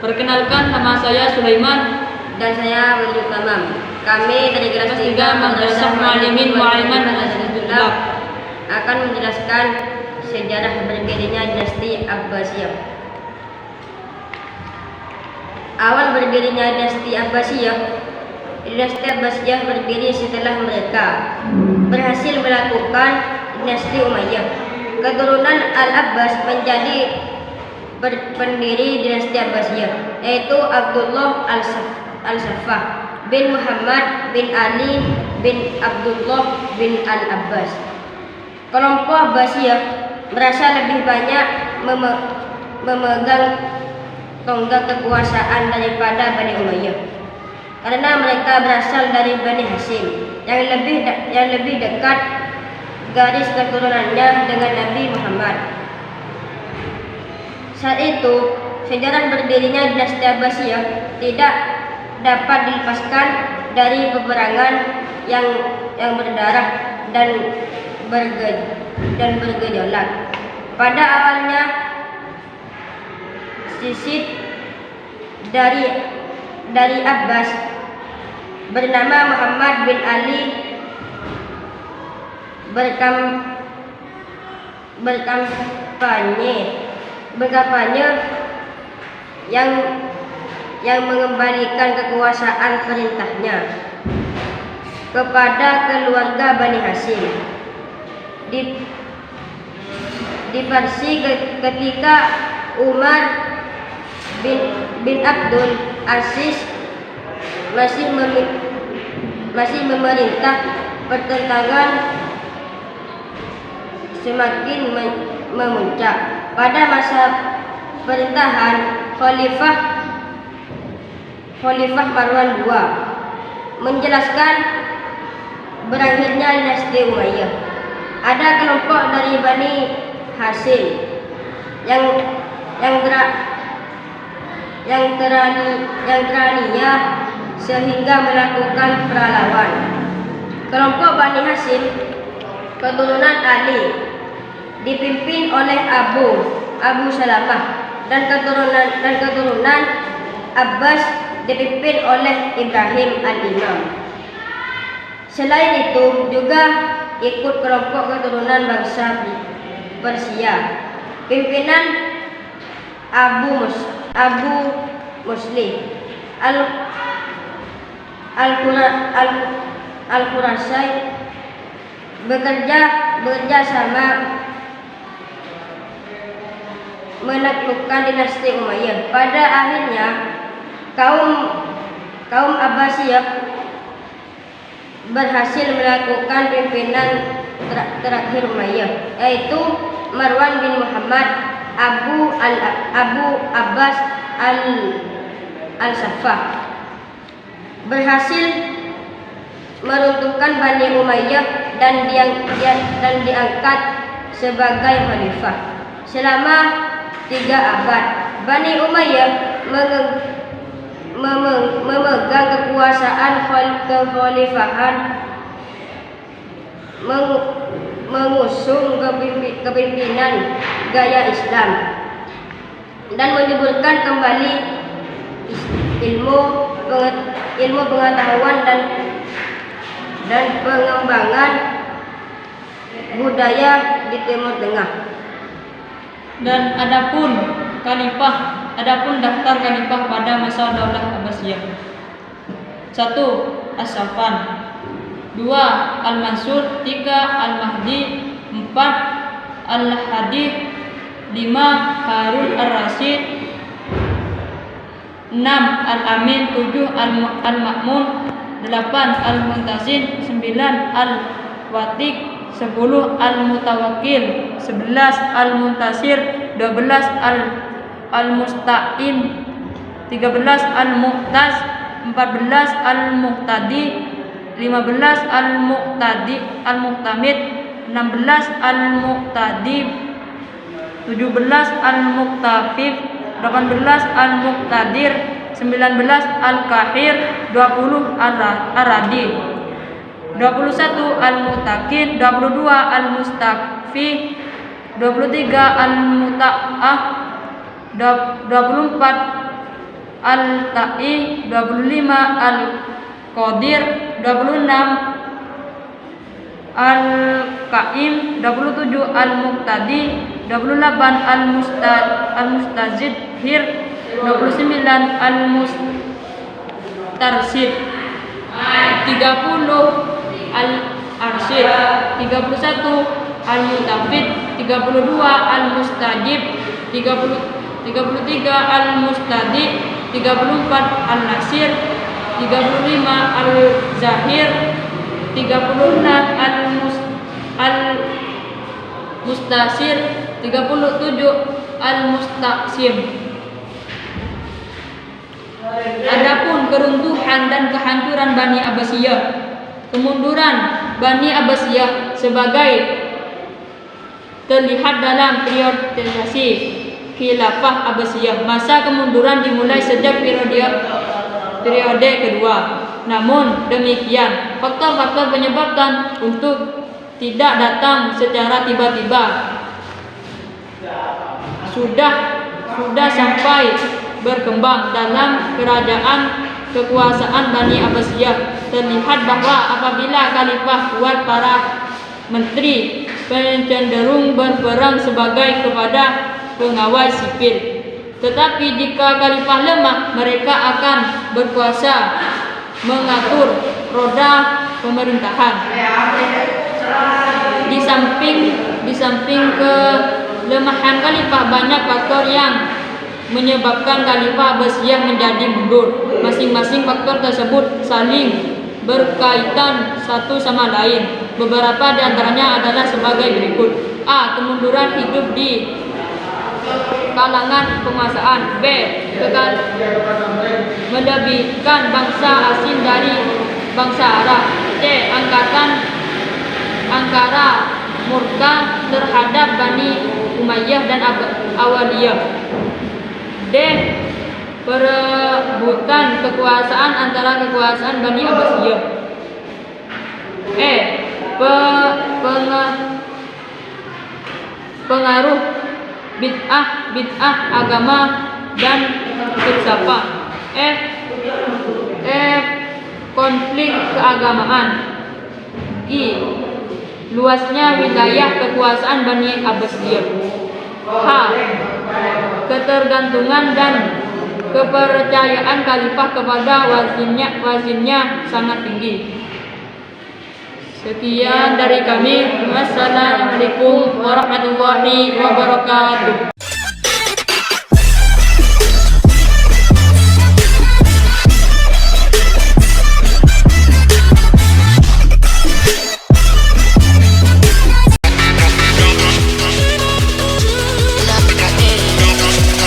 Perkenalkan, nama saya Sulaiman. Dan saya Wahyu Tamam. Kami dari kelas 3 Madrasah Muallimin Muallimat Al-Azizullah akan menjelaskan sejarah berdirinya dinasti Abbasiyah. Awal berdirinya dinasti Abbasiyah berdiri setelah mereka berhasil melakukan dinasti Umayyah. Keturunan Al-Abbas menjadi pendiri dinasti Abbasiyah, yaitu Abdullah Al-Saffah bin Muhammad bin Ali bin Abdullah bin Al-Abbas. Kelompok Abbasiyah merasa lebih banyak memegang tonggak kekuasaan daripada Bani Umayyah, karena mereka berasal dari Bani Hashim yang lebih dekat garis keturunannya dengan Nabi Muhammad. Saat itu, sejarah berdirinya dinasti Abbasiyah tidak dapat dilepaskan dari peperangan yang berdarah dan bergejolak. Pada awalnya, sisid dari Abbas bernama Muhammad bin Ali berkampanye yang mengembalikan kekuasaan perintahnya kepada keluarga Bani Hashim. Di Parsi, ketika Umar bin Abdul Aziz masih memerintah, pertentangan semakin memuncak. Pada masa pemerintahan Khalifah Marwan II menjelaskan berakhirnya dinasti Umayyah. Ada kelompok dari Bani Hashim yang teraniaya sehingga melakukan perlawanan. Kelompok Bani Hashim keturunan Ali dipimpin oleh Abu Salamah, dan keturunan Abbas dipimpin oleh Ibrahim al-Imam. Selain itu juga ikut kelompok keturunan bangsa Persia, pimpinan Abu Muslim Al-Qurasai bekerja sama menaklukkan dinasti Umayyah. Pada akhirnya kaum Abbasiyah berhasil melakukan pimpinan terakhir Umayyah, yaitu Marwan bin Muhammad Abu Abbas Al-Saffah, berhasil meruntuhkan Bani Umayyah dan diangkat sebagai khalifah. Selama 3 abad, Bani Umayyah memegang kekuasaan kekhalifahan, mengusung kepemimpinan gaya Islam, dan menyuburkan kembali ilmu pengetahuan dan pengembangan budaya di Timur Tengah. Dan adapun daftar khalifah pada masa Daulah Abbasiyah: 1. As-Saffan, 2. Al-Mansur, 3. Al-Mahdi, 4. Al-Hadi, 5. Harun Ar-Rasyid, 6. Al-Amin, 7. Al-Ma'mun, 8. Al-Muntazir, 9. Al-Watiq, 10. Al-Mutawakkil, 11. Al-Muntasir, 12. Al-Musta'in, 13. Al-Mu'taz, 14. Al-Muqtadi, 15. Al-Muqtamid, 16. Al-Muqtadib, 17. Al-Muqtafif, 18. Al-Muqtadir, 19. Al-Kahir, 20. Ar-Radi, 21. Al-Mutakin, 22. Al-Mustafi, 23. Al-Muta'ah, 24. Al-Ta'i, 25 Al-Qadir, 26 Al-Qaim, 27 Al-Muqtadi, 28 Al-Mustazhir, 29 Al-Mustarsyid, 30 Al-Arsyid, 31 Al-Mutafid, 32 Al-Mustajib, 33 Al-Mustadi, 34 Al-Nasir, 35 Al-Zahir, 36 Al-Mustasir, 37 Al-Mustaqsim. Adapun keruntuhan dan kehancuran Bani Abbasiyah, kemunduran Bani Abbasiyah sebagai terlihat dalam periodisasi Khilafah Abbasiyah. Masa kemunduran dimulai sejak periode kedua. Namun demikian, faktor-faktor penyebabkan untuk tidak datang secara tiba-tiba sudah sampai berkembang dalam kerajaan kekuasaan Bani Abbasiyah. Terlihat bahwa apabila khalifah kuat, para menteri cenderung berperan sebagai kepada pengawal sipil. Tetapi jika khalifah lemah, mereka akan berkuasa mengatur roda pemerintahan. Di samping kelemahan khalifah, banyak faktor yang menyebabkan khalifah Abbasiyah menjadi mundur. Masing-masing faktor tersebut saling berkaitan satu sama lain. Beberapa di antaranya adalah sebagai berikut. A. Kemunduran hidup di kalangan penguasaan. B. Melebihkan bangsa asing dari bangsa Arab. C. Angkara murka terhadap Bani Umayyah dan Awaliyah. D. Perebutan kekuasaan antara kekuasaan Bani Abbasiyah. E. Pengaruh bid'ah agama dan filsafat. F. Konflik keagamaan. I. Luasnya wilayah kekuasaan Bani Abbasiyah. H. Ketergantungan dan kepercayaan khalifah kepada wazinnya sangat tinggi. Sekian dari kami. Wassalamualaikum warahmatullahi wabarakatuh.